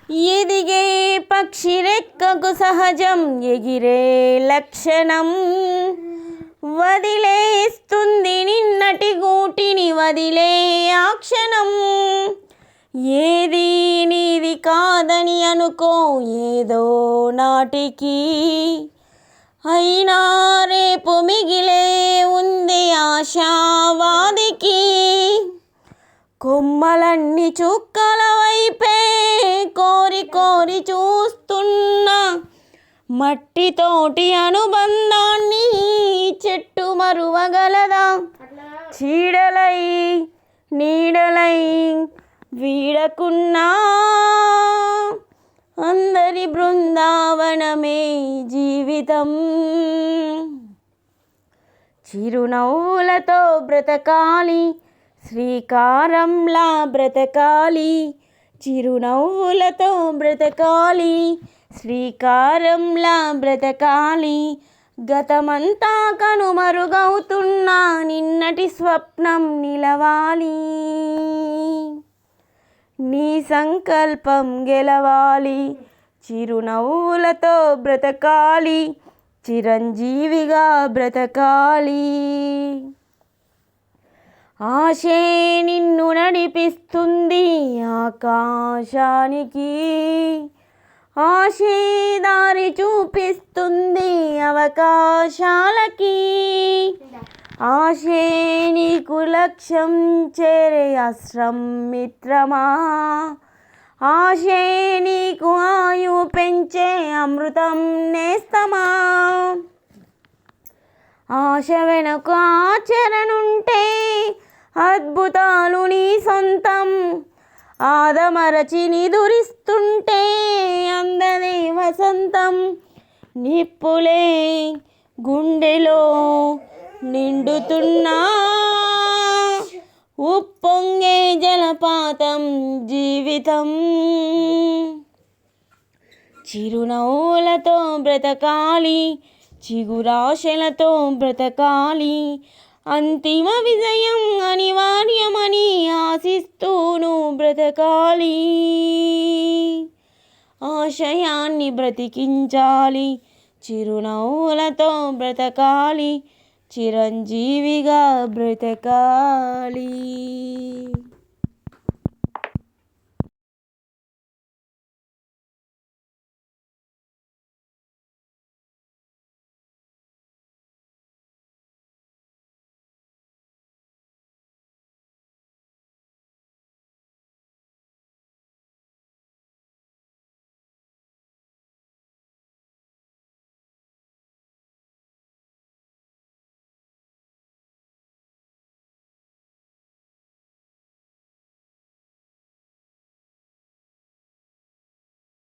ఎదిగే పక్షి రెక్కకు సహజం ఎగిరే లక్షణం, వదిలేస్తుంది నిన్నటి గూటిని వదిలే ఆ క్షణం. ఏది నీది కాదని అనుకో ఏదో నాటికి, అయినా రేపు మిగిలే ఉంది ఆశావాదికి. కొమ్మలన్నీ చుక్కల వైపే కోరి కోరి చూస్తున్నా, మట్టితోటి అనుబంధాన్ని చెట్టు మరువగలదా? చీడలై నీడలై వీడకున్నా అందరి బృందావనమే జీవితం. చిరునవ్వులతో బ్రతకాలి, శ్రీకారంలా బ్రతకాలి. చిరునవ్వులతో బ్రతకాలి, శ్రీకారంలా బ్రతకాలి. గతమంతా కనుమరుగవుతున్నా నిన్నటి స్వప్నం నిలవాలి. నీ సంకల్పం గెలవాలి, చిరునవ్వులతో బ్రతకాలి, చిరంజీవిగా బ్రతకాలి. ఆశే నిన్ను నడిపిస్తుంది ఆకాశానికి, ఆశే దారి చూపిస్తుంది అవకాశాలకి. ఆశే నీకు లక్ష్యం చేరే అస్త్రం మిత్రమా, ఆశే నీకు ఆయు పెంచే అమృతం నేస్తమా. ఆశ వెనుక ఆచరణుంటే అద్భుతాలు నీ సొంతం, ఆదమరచి నిదురిస్తుంటే అందదే వసంతం. నిప్పులే గుండెలో నిండుతున్నా, ఉప్పొంగే జలపాతం జీవితం. చిరునవ్వులతో బ్రతకాలి, చిగురాశలతో బ్రతకాలి. అంతిమ విజయం అనివార్యమని ఆశిస్తూను బ్రతకాలి. ఆశయాన్ని బ్రతికించాలి, చిరునవ్వులతో బ్రతకాలి, చిరంజీవిగా బ్రతకాలి.